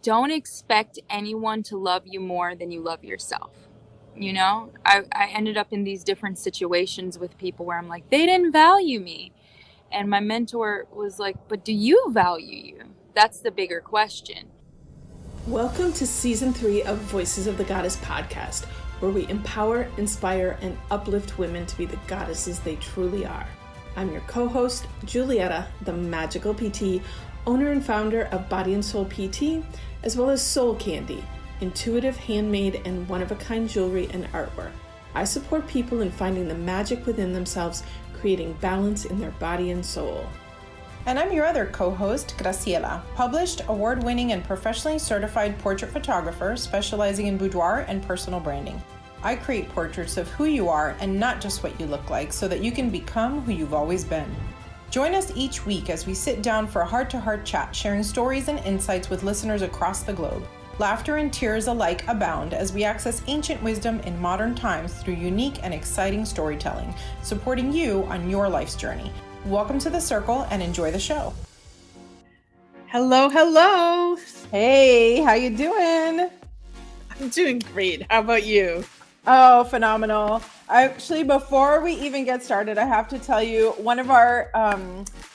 don't expect anyone to love you more than you love yourself. You know, I ended up in these different situations with people where I'm like, they didn't value me. And my mentor was like, but do you value you? That's the bigger question. Welcome to Season 3 of Voices of the Goddess podcast, where we empower, inspire, and uplift women to be the goddesses they truly are. I'm your co-host, Julietta, the magical PT, owner and founder of Body and Soul PT, as well as Soul Candy, intuitive, handmade, and one-of-a-kind jewelry and artwork. I support people in finding the magic within themselves, creating balance in their body and soul. And I'm your other co-host, Graciela, published, award-winning, and professionally certified portrait photographer specializing in boudoir and personal branding. I create portraits of who you are and not just what you look like so that you can become who you've always been. Join us each week as we sit down for a heart-to-heart chat, sharing stories and insights with listeners across the globe. Laughter and tears alike abound as we access ancient wisdom in modern times through unique and exciting storytelling, supporting you on your life's journey. Welcome to the circle and enjoy the show. Hello, hello. Hey, how you doing? I'm doing great. How about you? Oh, phenomenal. Actually, before we even get started, I have to tell you, one of our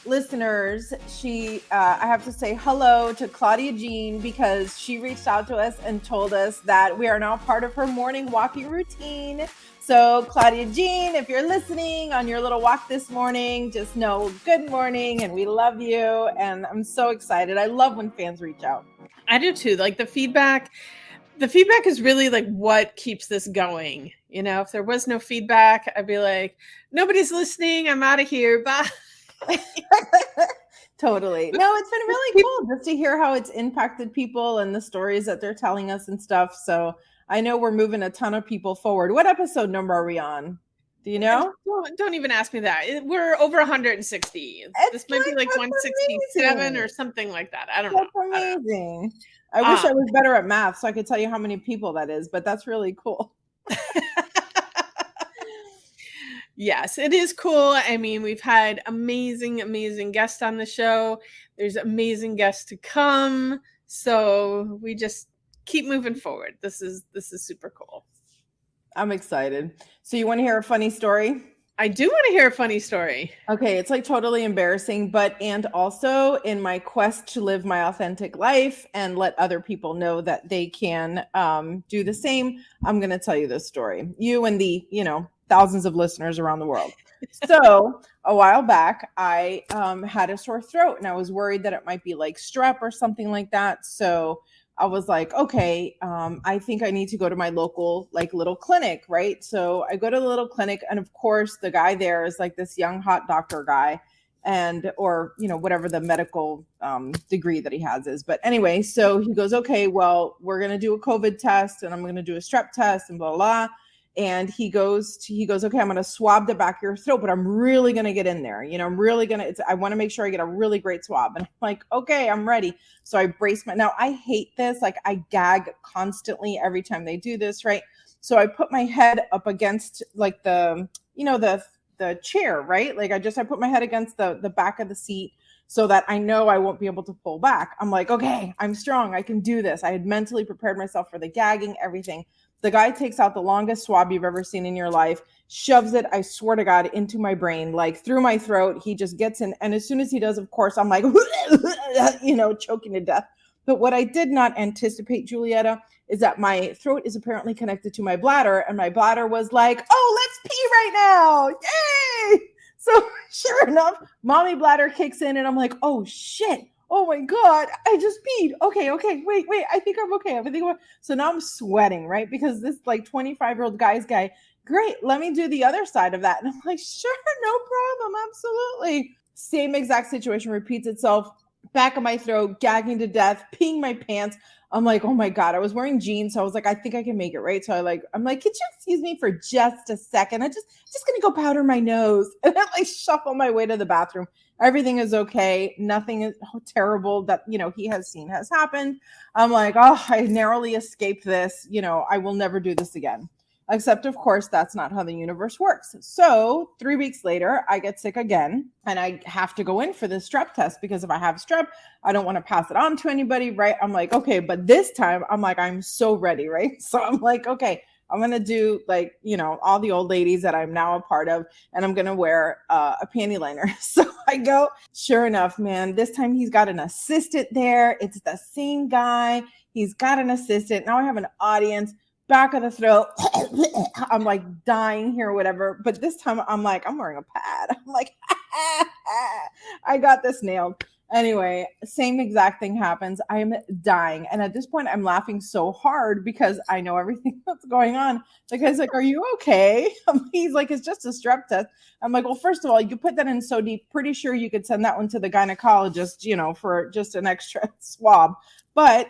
listeners, I have to say hello to Claudia Jean because she reached out to us and told us that we are now part of her morning walking routine. So Claudia Jean, if you're listening on your little walk this morning, just know good morning and we love you. And I'm so excited. I love when fans reach out. I do too. Like the feedback is really like what keeps this going. You know, if there was no feedback, I'd be like, nobody's listening. I'm out of here. Bye. Totally. No, it's been really cool just to hear how it's impacted people and the stories that they're telling us and stuff. So I know we're moving a ton of people forward. What episode number are we on? Do you know? Don't even ask me that. We're over 160. This might be like 167 amazing. Or something like that. I don't know. That's amazing. I wish I was better at math so I could tell you how many people that is, but that's really cool. Yes, it is cool. I mean, we've had amazing guests on the show. There's amazing guests to come. So we just keep moving forward. This is super cool. I'm excited. So you want to hear a funny story? I do want to hear a funny story. Okay, it's like totally embarrassing, and also in my quest to live my authentic life and let other people know that they can do the same, I'm going to tell you this story. You and the, thousands of listeners around the world. So a while back, I had a sore throat and I was worried that it might be like strep or something like that. So I was like, okay, I think I need to go to my local like little clinic, right? So I go to the little clinic, and of course the guy there is like this young hot doctor guy, or whatever the medical degree that he has is. But anyway, so he goes, okay, well, we're gonna do a COVID test, and I'm gonna do a strep test, and blah blah blah. And he goes, okay, I'm going to swab the back of your throat, but I'm really going to get in there. I'm really going to, I want to make sure I get a really great swab. And I'm like, okay, I'm ready. So I brace now I hate this. Like I gag constantly every time they do this. Right. So I put my head up against like the chair, right? Like I put my head against the back of the seat so that I know I won't be able to pull back. I'm like, okay, I'm strong. I can do this. I had mentally prepared myself for the gagging, everything. The guy takes out the longest swab you've ever seen in your life, shoves it, I swear to God, into my brain, like through my throat. He just gets in. And as soon as he does, of course, I'm like, choking to death. But what I did not anticipate, Julietta, is that my throat is apparently connected to my bladder. And my bladder was like, oh, let's pee right now. Yay! So sure enough, mommy bladder kicks in and I'm like, oh, shit. Oh my God, I just peed. Okay, wait, I think I'm okay. So now I'm sweating, right? Because this like 25-year-old guy, great, let me do the other side of that. And I'm like, sure, no problem, absolutely. Same exact situation repeats itself. Back of my throat, gagging to death, peeing my pants. I'm like, oh my God, I was wearing jeans. So I was like, I think I can make it, right? So I'm like, could you excuse me for just a second? I'm just going to go powder my nose. And I like shuffle my way to the bathroom. Everything is okay. Nothing is terrible that, he has seen has happened. I'm like, oh, I narrowly escaped this. I will never do this again. Except, of course, that's not how the universe works. So 3 weeks later, I get sick again, and I have to go in for this strep test because if I have strep, I don't want to pass it on to anybody, right? I'm like, okay, but this time I'm like, I'm so ready, right? So I'm like, okay, I'm going to do like, all the old ladies that I'm now a part of, and I'm going to wear a panty liner. So I go, sure enough, man, this time he's got an assistant there. It's the same guy. He's got an assistant. Now I have an audience. Back of the throat. I'm like dying here or whatever. But this time I'm like, I'm wearing a pad. I'm like, I got this nailed. Anyway, same exact thing happens. I'm dying. And at this point, I'm laughing so hard because I know everything that's going on. The guy's like, are you okay? He's like, it's just a strep test. I'm like, well, first of all, you put that in so deep, pretty sure you could send that one to the gynecologist, for just an extra swab. But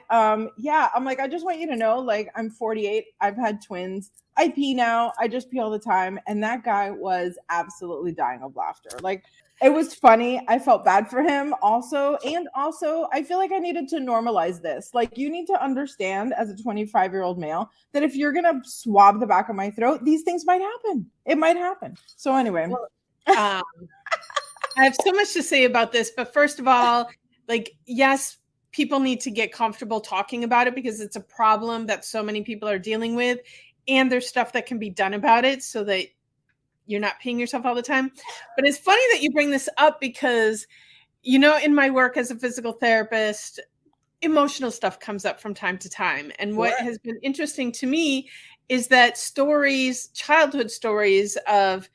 yeah, I'm like, I just want you to know, like, I'm 48. I've had twins. I pee now. I just pee all the time. And that guy was absolutely dying of laughter. Like, it was funny. I felt bad for him also. And also, I feel like I needed to normalize this. Like, you need to understand as a 25-year-old male that if you're going to swab the back of my throat, these things might happen. It might happen. So anyway. Well, I have so much to say about this. But first of all, like, yes, people need to get comfortable talking about it because it's a problem that so many people are dealing with. And there's stuff that can be done about it so that you're not peeing yourself all the time. But it's funny that you bring this up because, in my work as a physical therapist, emotional stuff comes up from time to time. And what has been interesting to me is that childhood stories of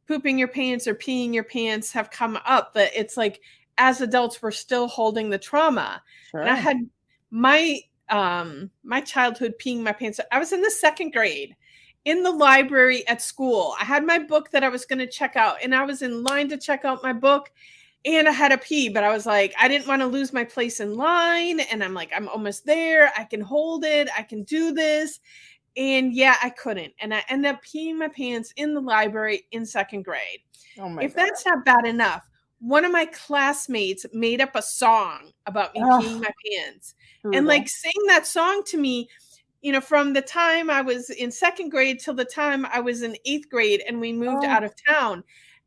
pooping your pants or peeing your pants have come up, that it's like, as adults, we're still holding the trauma. Sure. And I had my childhood peeing my pants. I was in the 2nd grade in the library at school. I had my book that I was going to check out, and I was in line to check out my book, and I had a pee, but I was like, I didn't want to lose my place in line. And I'm like, I'm almost there. I can hold it. I can do this. And yeah, I couldn't. And I ended up peeing my pants in the library in 2nd grade. Oh my God. That's not bad enough, one of my classmates made up a song about me peeing my pants. Brutal. And like sang that song to me, from the time I was in 2nd grade till the time I was in 8th grade and we moved out of town.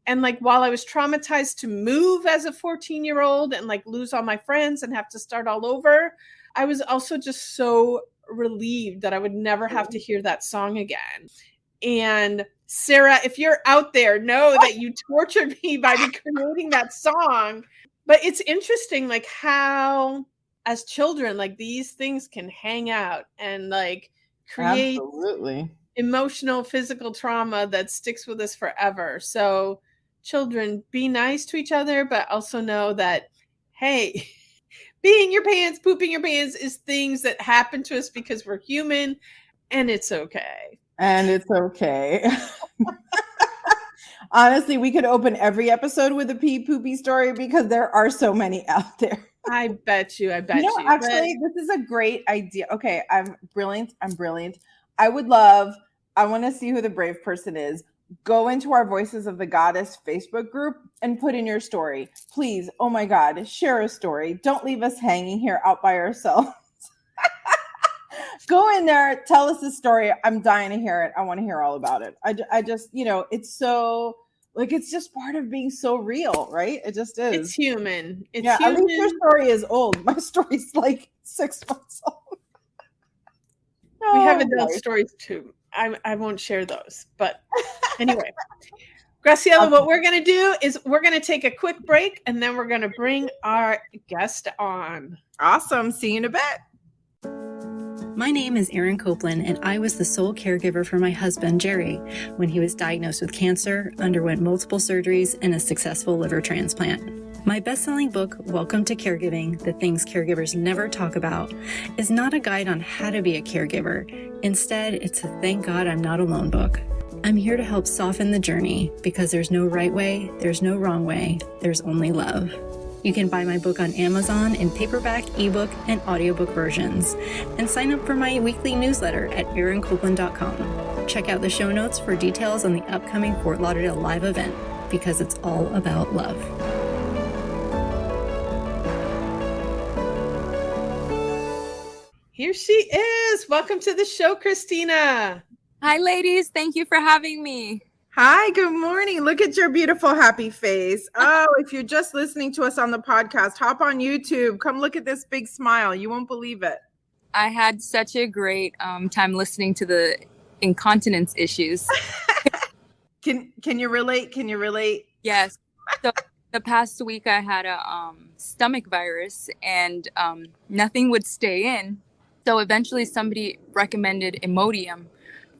And like, while I was traumatized to move as a 14-year-old and like lose all my friends and have to start all over, I was also just so relieved that I would never have to hear that song again. And Sarah, if you're out there, know that you tortured me by creating that song. But it's interesting, like, how as children, like, these things can hang out and like create emotional, physical trauma that sticks with us forever. So children, be nice to each other, but also know that, hey, peeing your pants, pooping your pants is things that happen to us because we're human, and it's okay. And it's okay. Honestly, we could open every episode with a pee poopy story because there are so many out there. I bet you. Actually, this is a great idea. Okay, I'm brilliant. I want to see who the brave person is. Go into our Voices of the Goddess Facebook group and put in your story. Please, oh my God, share a story. Don't leave us hanging here out by ourselves. Go in there, tell us the story. I'm dying to hear it. I want to hear all about it. I just, it's so, like, it's just part of being so real, right? It just is. It's human. It's human. At least your story is old. My story's like 6 months old. We have adult stories too. I won't share those. But anyway, Graciela, what we're going to do is we're going to take a quick break, and then we're going to bring our guest on. Awesome. See you in a bit. My name is Erin Copeland, and I was the sole caregiver for my husband, Jerry, when he was diagnosed with cancer, underwent multiple surgeries, and a successful liver transplant. My best-selling book, Welcome to Caregiving, The Things Caregivers Never Talk About, is not a guide on how to be a caregiver. Instead, it's a Thank God I'm Not Alone book. I'm here to help soften the journey because there's no right way, there's no wrong way, there's only love. You can buy my book on Amazon in paperback, ebook, and audiobook versions, and sign up for my weekly newsletter at erincopeland.com. Check out the show notes for details on the upcoming Fort Lauderdale live event, because it's all about love. Here she is. Welcome to the show, Christina. Hi, ladies. Thank you for having me. Hi, good morning. Look at your beautiful, happy face. Oh, if you're just listening to us on the podcast, hop on YouTube. Come look at this big smile. You won't believe it. I had such a great time listening to the incontinence issues. Can you relate? Can you relate? Yes. So the past week I had a stomach virus and nothing would stay in. So eventually somebody recommended Imodium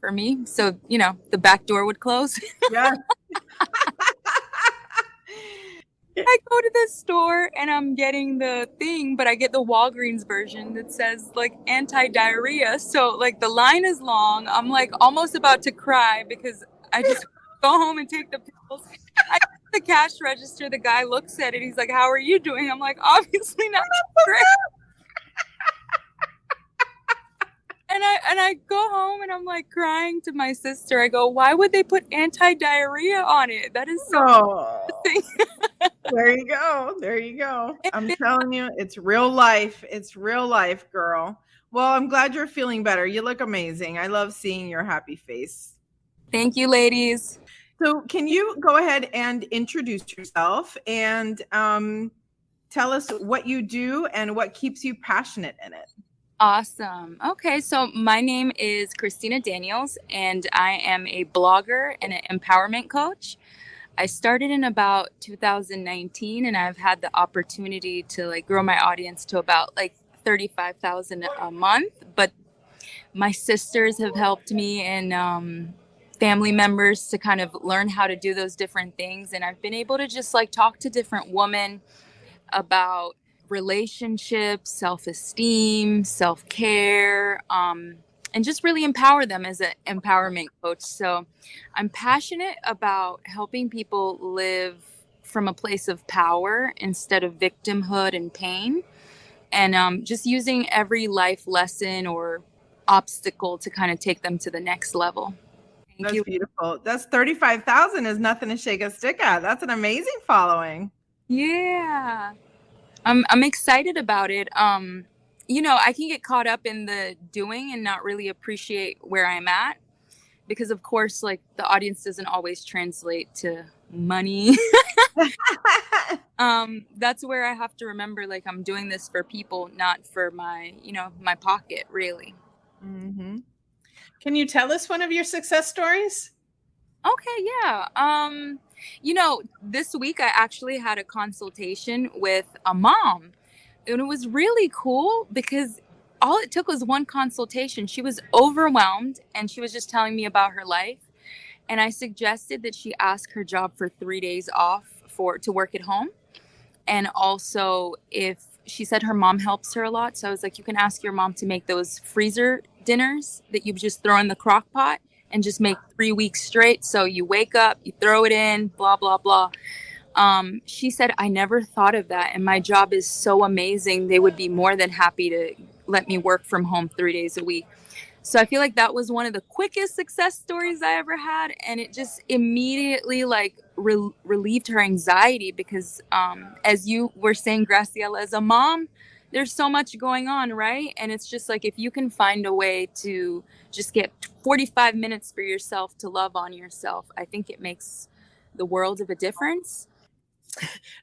for me. So, the back door would close. Yeah. I go to the store and I'm getting the thing, but I get the Walgreens version that says like anti-diarrhea. So like the line is long. I'm like almost about to cry because I just go home and take the pills. I go to the cash register. The guy looks at it. He's like, "How are you doing?" I'm like, "Obviously not great." And I go home and I'm like crying to my sister. I go, "Why would they put anti-diarrhea on it? That is so There you go. There you go. I'm telling you, it's real life. It's real life, girl. Well, I'm glad you're feeling better. You look amazing. I love seeing your happy face. Thank you, ladies. So can you go ahead and introduce yourself and tell us what you do and what keeps you passionate in it? Awesome. Okay, so my name is Christina Daniels, and I am a blogger and an empowerment coach. I started in about 2019, and I've had the opportunity to like grow my audience to about like 35,000 a month. But my sisters have helped me and family members to kind of learn how to do those different things. And I've been able to just like talk to different women about relationships, self-esteem, self-care, and just really empower them as an empowerment coach. So I'm passionate about helping people live from a place of power instead of victimhood and pain, and just using every life lesson or obstacle to kind of take them to the next level. Thank you. That's beautiful. That's 35,000 is nothing to shake a stick at. That's an amazing following. Yeah. I'm excited about it. I can get caught up in the doing and not really appreciate where I'm at because, of course, like the audience doesn't always translate to money. That's where I have to remember, like, I'm doing this for people, not for my pocket, really. Mm-hmm. Can you tell us one of your success stories? Okay, yeah. This week I actually had a consultation with a mom, and it was really cool because all it took was one consultation. She was overwhelmed and she was just telling me about her life. And I suggested that she ask her job for 3 days off to work at home. And also if she said her mom helps her a lot. So I was like, you can ask your mom to make those freezer dinners that you just throw in the crock pot and just make 3 weeks straight. So you wake up, you throw it in, blah, blah, blah. She said, I never thought of that. And my job is so amazing. They would be more than happy to let me work from home 3 days a week. So I feel like that was one of the quickest success stories I ever had. And it just immediately like relieved her anxiety because as you were saying, Graciela, as a mom, there's so much going on, right? And it's just like if you can find a way to just get 45 minutes for yourself to love on yourself, I think it makes the world of a difference.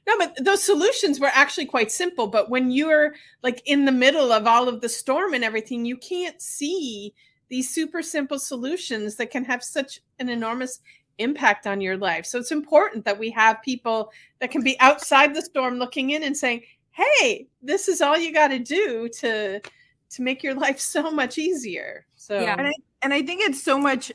No, but those solutions were actually quite simple. But when you're like in the middle of all of the storm and everything, you can't see these super simple solutions that can have such an enormous impact on your life. So it's important that we have people that can be outside the storm looking in and saying, hey, this is all you got to do to make your life so much easier. So Yeah. And I think it's so much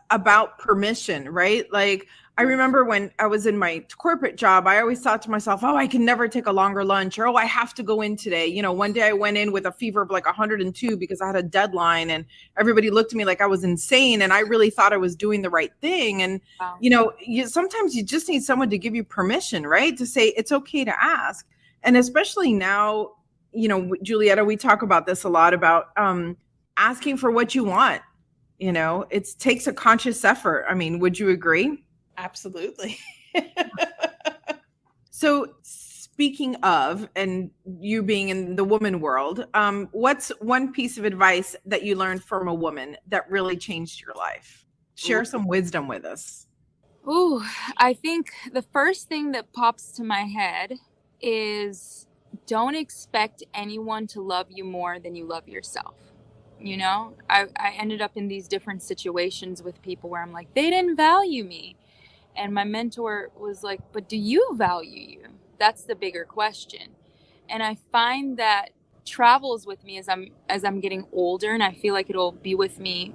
about permission, right? Like I remember when I was in my corporate job, I always thought to myself, oh, I can never take a longer lunch, or, oh, I have to go in today. You know, one day I went in with a fever of like 102 because I had a deadline and everybody looked at me like I was insane. And I really thought I was doing the right thing. And, Wow. Sometimes you just need someone to give you permission, right? To say it's okay to ask. And especially now, Julietta, we talk about this a lot about asking for what you want. It takes a conscious effort. I mean, would you agree? absolutely. So speaking of, and you being in the woman world, what's one piece of advice that you learned from a woman that really changed your life? Share some wisdom with us. Ooh, I think the first thing that pops to my head is don't expect anyone to love you more than you love yourself. You know, I ended up in these different situations with people where I'm like, they didn't value me. And my mentor was like, but do you value you? That's the bigger question. And I find that travels with me as I'm getting older, and I feel like it'll be with me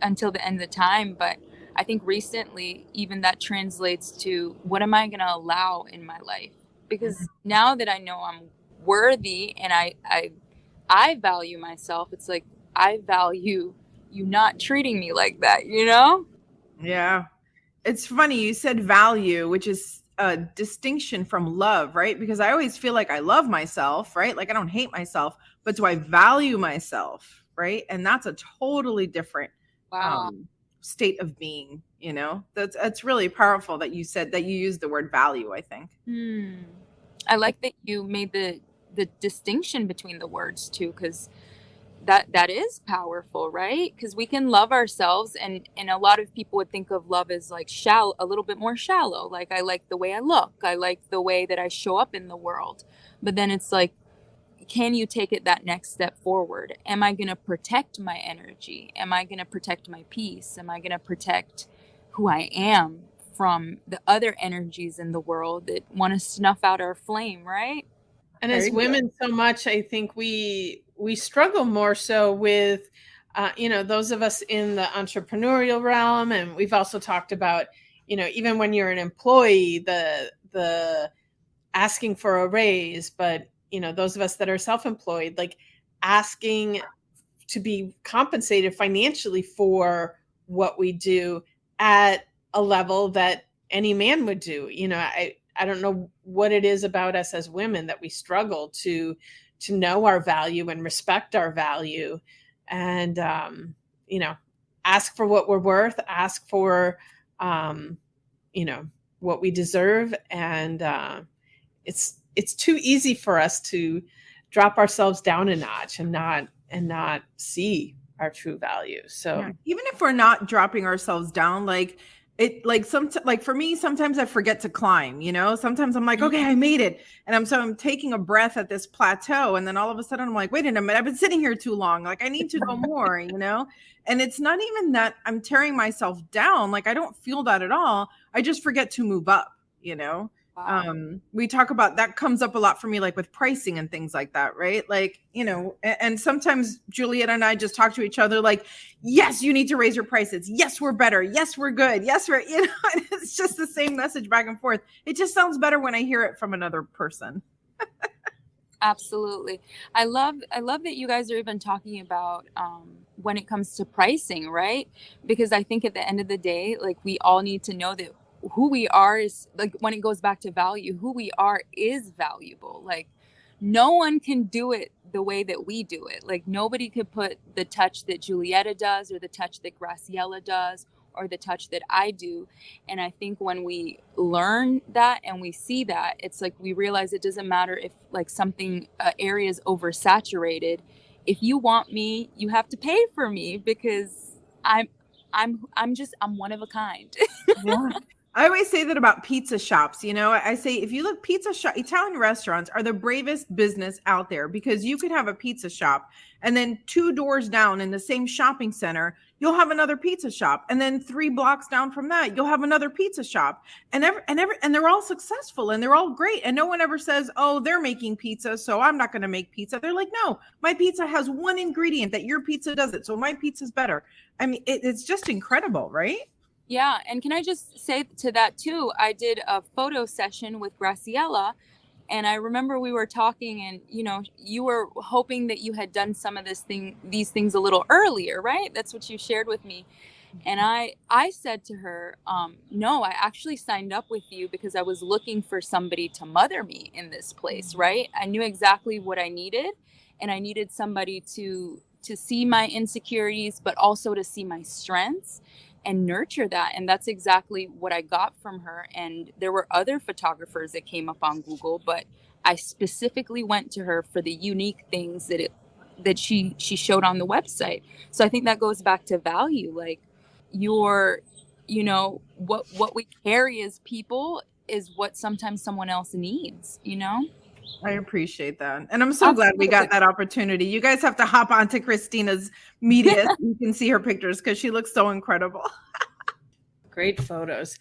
until the end of the time. But I think recently, even that translates to what am I going to allow in my life? Because now that I know I'm worthy and I value myself, it's like I value you not treating me like that, you know? Yeah. It's funny. You said value, which is a distinction from love, right? Because I always feel like I love myself, right? Like I don't hate myself, but do I value myself, right? And that's a totally different Wow. state of being, you know? That's really powerful that you said that you used the word value, I think. I like that you made the distinction between the words too, because that is powerful, right? Because we can love ourselves, and a lot of people would think of love as like shallow, a little bit more shallow. Like I like the way I look, I like the way that I show up in the world. But then it's like, can you take it that next step forward? Am I going to protect my energy? Am I going to protect my peace? Am I going to protect who I am from the other energies in the world that want to snuff out our flame, right? And as women, so much, I think we struggle more so with, those of us in the entrepreneurial realm. And we've also talked about, even when you're an employee, the asking for a raise, but, those of us that are self-employed, like asking to be compensated financially for what we do at a level that any man would do. I don't know what it is about us as women that we struggle to know our value and respect our value, and ask for what we're worth, ask for what we deserve, and it's too easy for us to drop ourselves down a notch and not see our true value. So yeah. Even if we're not dropping ourselves down, like for me, sometimes I forget to climb, sometimes I'm like, okay, I made it. And I'm taking a breath at this plateau. And then all of a sudden I'm like, wait a minute, I've been sitting here too long. Like I need to go more, and it's not even that I'm tearing myself down. Like I don't feel that at all. I just forget to move up, Wow. We talk about that, comes up a lot for me, like with pricing and things like that, right? Like, and sometimes Julietta and I just talk to each other like, yes, you need to raise your prices. Yes, we're better. Yes, we're good. Yes, we're, and it's just the same message back and forth. It just sounds better when I hear it from another person. Absolutely. I love that you guys are even talking about when it comes to pricing, right? Because I think at the end of the day, like we all need to know that who we are is, like, when it goes back to value, who we are is valuable. Like no one can do it the way that we do it. Like nobody could put the touch that Julietta does, or the touch that Graciela does, or the touch that I do. And I think when we learn that and we see that, it's like we realize it doesn't matter if like something area is oversaturated. If you want me, you have to pay for me, because I'm one of a kind. Yeah. I always say that about pizza shops. I say, if you look, Italian restaurants are the bravest business out there, because you could have a pizza shop and then 2 doors down in the same shopping center, you'll have another pizza shop. And then 3 blocks down from that, you'll have another pizza shop, and they're all successful and they're all great. And no one ever says, oh, they're making pizza, so I'm not going to make pizza. They're like, no, my pizza has one ingredient that your pizza doesn't, so my pizza's better. I mean, it's just incredible, right? Yeah. And can I just say to that too, I did a photo session with Graciela, and I remember we were talking, and you were hoping that you had done some of these things a little earlier, right? That's what you shared with me. And I said to her, no, I actually signed up with you because I was looking for somebody to mother me in this place, right? I knew exactly what I needed, and I needed somebody to see my insecurities, but also to see my strengths and nurture that. And that's exactly what I got from her. And there were other photographers that came up on Google, but I specifically went to her for the unique things that she showed on the website. So I think that goes back to value. Like your, what we carry as people is what sometimes someone else needs, I appreciate that. And I'm so glad we Absolutely. got that opportunity. You guys have to hop onto Christina's media so you can see her pictures because she looks so incredible. Great photos.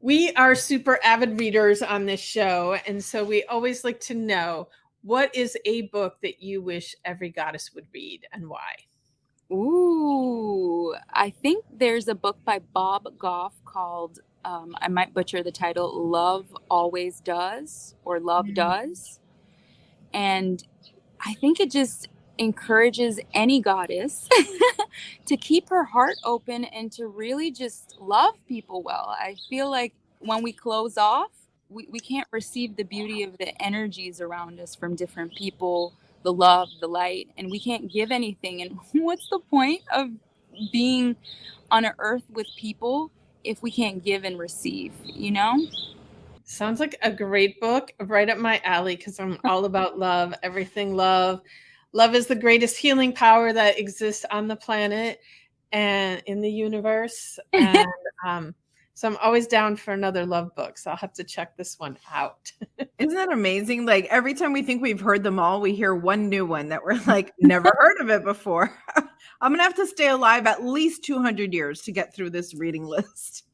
We are super avid readers on this show. And so we always like to know, what is a book that you wish every goddess would read and why? Ooh, I think there's a book by Bob Goff called, I might butcher the title, Love Always Does, or Love Does. And I think it just encourages any goddess to keep her heart open and to really just love people well. I feel like when we close off, we can't receive the beauty of the energies around us from different people, the love, the light, and we can't give anything. And what's the point of being on an earth with people if we can't give and receive, Sounds like a great book, right up my alley, because I'm all about love, everything love. Love is the greatest healing power that exists on the planet and in the universe. And so I'm always down for another love book. So I'll have to check this one out. Isn't that amazing? Like every time we think we've heard them all, we hear one new one that we're like, never heard of it before. I'm going to have to stay alive at least 200 years to get through this reading list.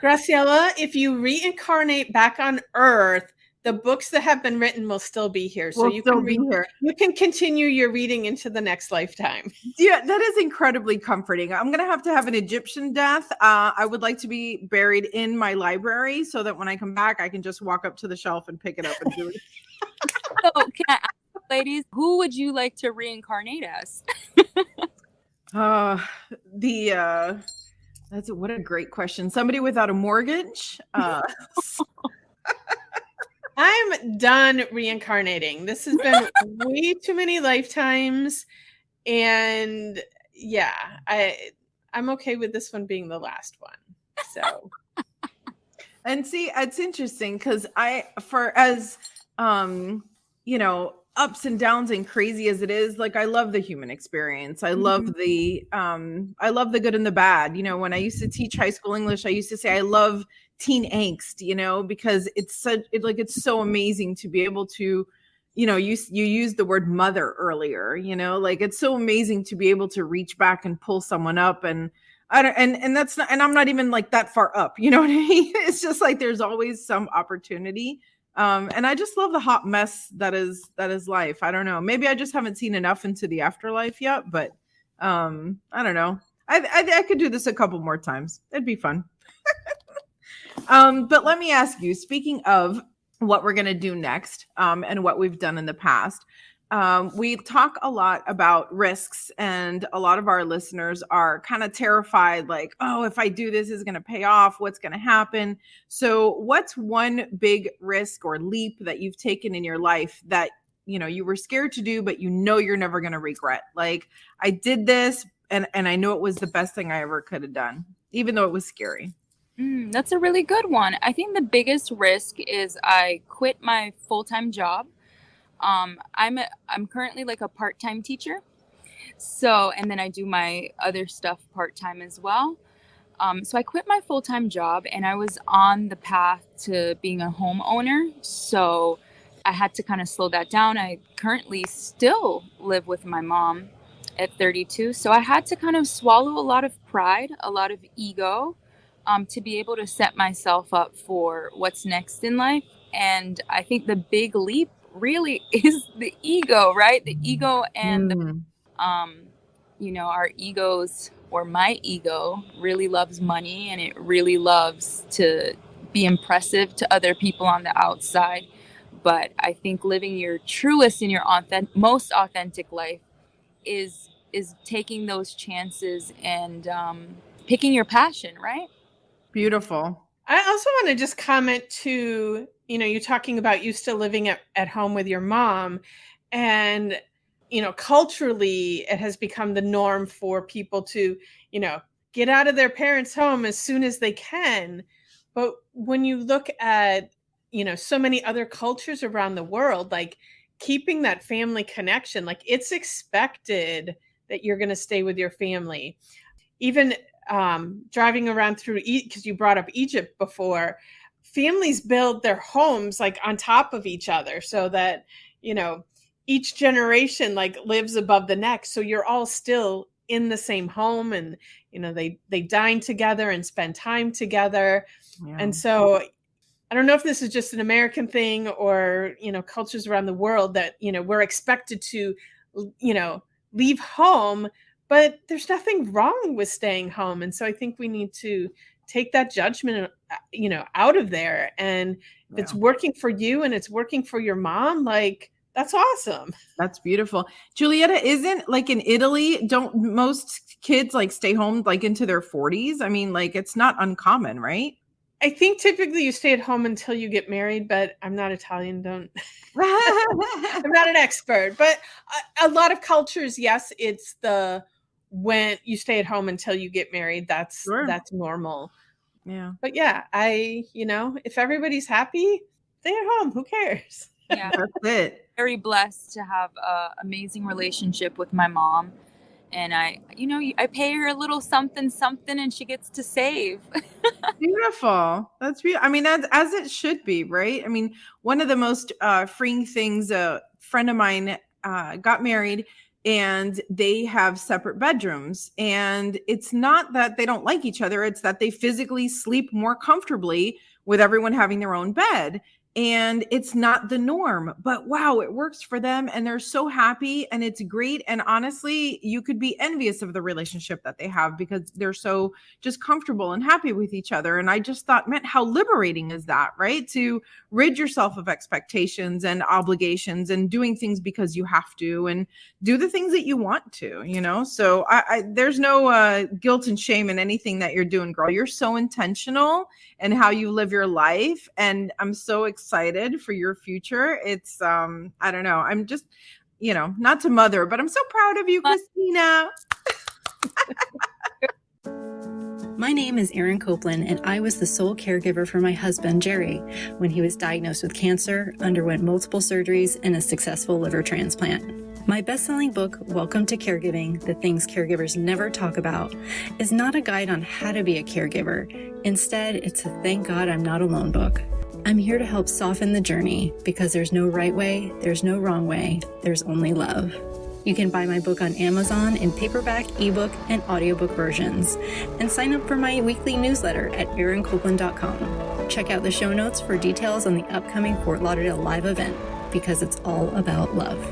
Graciela, if you reincarnate back on Earth, the books that have been written will still be here. So you can continue your reading into the next lifetime. Yeah, that is incredibly comforting. I'm going to have an Egyptian death. I would like to be buried in my library so that when I come back, I can just walk up to the shelf and pick it up and do it. So can I ask, ladies, who would you like to reincarnate as? What a great question. Somebody without a mortgage. I'm done reincarnating. This has been way too many lifetimes. And yeah, I'm okay with this one being the last one. So. And see, it's interesting because ups and downs and crazy as it is, like I love the human experience. I love the good and the bad. When I used to teach high school English, I used to say I love teen angst, because it's so amazing to be able to, you used the word mother earlier, like it's so amazing to be able to reach back and pull someone up, and that's not, and I'm not even like that far up, you know what I mean? It's just like there's always some opportunity. And I just love the hot mess that is life. I don't know. Maybe I just haven't seen enough into the afterlife yet, but I don't know. I could do this a couple more times. It'd be fun. But let me ask you, speaking of what we're going to do next, and what we've done in the past, we talk a lot about risks, and a lot of our listeners are kind of terrified, like, oh, if I do this, is going to pay off? What's going to happen? So what's one big risk or leap that you've taken in your life that, you were scared to do, but you're never going to regret? Like, I did this and I know it was the best thing I ever could have done, even though it was scary. That's a really good one. I think the biggest risk is I quit my full-time job. I'm currently like a part-time teacher. So, and then I do my other stuff part-time as well. So I quit my full-time job and I was on the path to being a homeowner. So I had to kind of slow that down. I currently still live with my mom at 32. So I had to kind of swallow a lot of pride, a lot of ego, to be able to set myself up for what's next in life. And I think the big leap really is the ego, right? The ego and our egos, or my ego, really loves money, and it really loves to be impressive to other people on the outside. But I think living your truest and your most authentic life is taking those chances and picking your passion, right? Beautiful. I also want to just comment to, you're talking about you still living at home with your mom, and, culturally it has become the norm for people to, get out of their parents' home as soon as they can. But when you look at, so many other cultures around the world, like keeping that family connection, like it's expected that you're going to stay with your family. Even driving around through, because you brought up Egypt before, families build their homes like on top of each other so that, each generation like lives above the next. So you're all still in the same home, and, they dine together and spend time together. Yeah. And so I don't know if this is just an American thing or, cultures around the world that, we're expected to, leave home, but there's nothing wrong with staying home. And so I think we need to take that judgment, out of there. And if it's working for you and it's working for your mom, like, that's awesome. That's beautiful. Julietta, isn't like in Italy, don't most kids like stay home like into their 40s? I mean, like it's not uncommon, right? I think typically you stay at home until you get married, but I'm not Italian. I'm not an expert, but a lot of cultures, yes, it's when you stay at home until you get married, that's normal. Yeah. But yeah, if everybody's happy, stay at home. Who cares? Yeah. That's it. Very blessed to have an amazing relationship with my mom. And I pay her a little something, and she gets to save. Beautiful. That's beautiful. I mean, as it should be, right? I mean, one of the most freeing things, a friend of mine got married and they have separate bedrooms. And it's not that they don't like each other. It's that they physically sleep more comfortably with everyone having their own bed. And it's not the norm, but wow, it works for them and they're so happy and it's great. And honestly, you could be envious of the relationship that they have because they're so just comfortable and happy with each other. And I just thought, man, how liberating is that, right? To rid yourself of expectations and obligations and doing things because you have to and do the things that you want to, So there's no guilt and shame in anything that you're doing, girl. You're so intentional in how you live your life. And I'm so excited for your future. It's, I don't know. I'm just, not to mother, but I'm so proud of you, Christina. My name is Erin Copeland, and I was the sole caregiver for my husband, Jerry, when he was diagnosed with cancer, underwent multiple surgeries, and a successful liver transplant. My best-selling book, Welcome to Caregiving, The Things Caregivers Never Talk About, is not a guide on how to be a caregiver. Instead, it's a Thank God I'm Not Alone book. I'm here to help soften the journey because there's no right way, there's no wrong way, there's only love. You can buy my book on Amazon in paperback, ebook, and audiobook versions, and sign up for my weekly newsletter at erincopeland.com. Check out the show notes for details on the upcoming Fort Lauderdale live event, because it's all about love.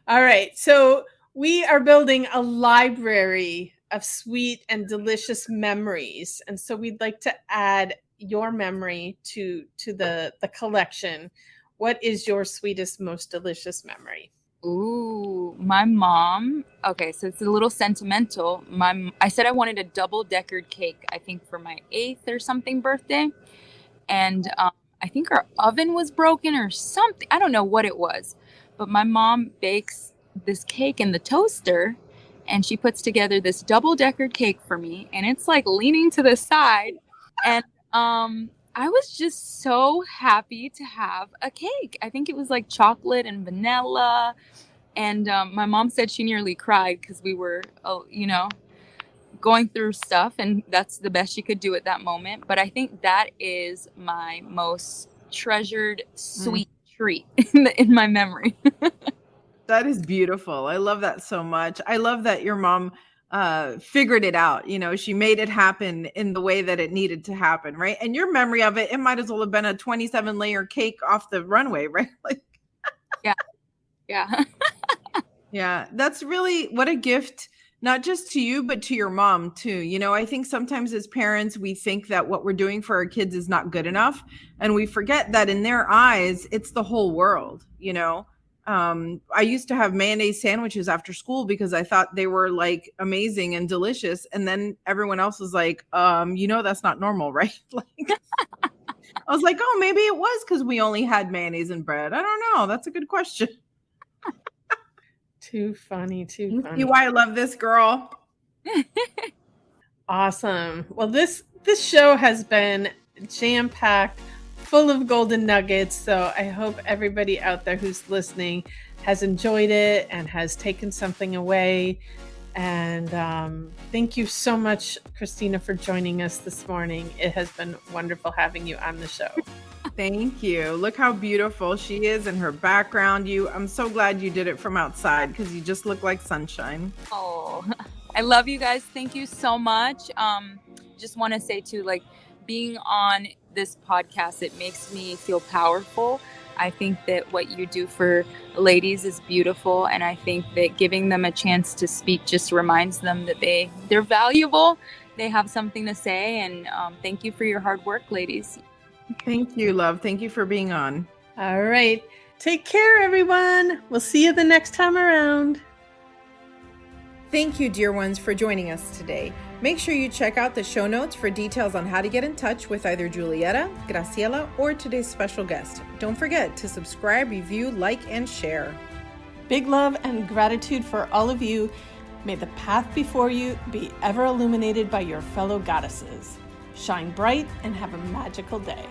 All right, so we are building a library of sweet and delicious memories, and so we'd like to add your memory to the collection. What is your sweetest, most delicious memory? Ooh, my mom. Okay, so it's a little sentimental. I said I wanted a double-deckered cake, I think for my 8th or something birthday. And I think our oven was broken or something. I don't know what it was. But my mom bakes this cake in the toaster and she puts together this double-deckered cake for me. And it's like leaning to the side. And I was just so happy to have a cake. I think it was like chocolate and vanilla. And my mom said she nearly cried because we were, going through stuff. And that's the best she could do at that moment. But I think that is my most treasured, sweet treat in my memory. That is beautiful. I love that so much. I love that your mom figured it out. She made it happen in the way that it needed to happen, right? And your memory of it might as well have been a 27-layer cake off the runway, right? Like, yeah. Yeah, that's really what a gift, not just to you, but to your mom too. I think sometimes as parents, we think that what we're doing for our kids is not good enough. And we forget that in their eyes, it's the whole world, I used to have mayonnaise sandwiches after school because I thought they were like amazing and delicious. And then everyone else was like, that's not normal, right? Like, I was like, oh, maybe it was because we only had mayonnaise and bread. I don't know. That's a good question. Too funny. See why I love this girl? Awesome. Well, this show has been jam-packed, full of golden nuggets. So I hope everybody out there who's listening has enjoyed it and has taken something away. And thank you so much, Christina, for joining us this morning. It has been wonderful having you on the show. Thank you. Look how beautiful she is and her background. I'm so glad you did it from outside because you just look like sunshine. Oh, I love you guys. Thank you so much. Just want to say too, like, being on this podcast, it makes me feel powerful. I think that what you do for ladies is beautiful. And I think that giving them a chance to speak just reminds them that they're valuable. They have something to say. And thank you for your hard work, ladies. Thank you, love. Thank you for being on. All right. Take care, everyone. We'll see you the next time around. Thank you, dear ones, for joining us today. Make sure you check out the show notes for details on how to get in touch with either Julietta, Graciela, or today's special guest. Don't forget to subscribe, review, like, and share. Big love and gratitude for all of you. May the path before you be ever illuminated by your fellow goddesses. Shine bright and have a magical day.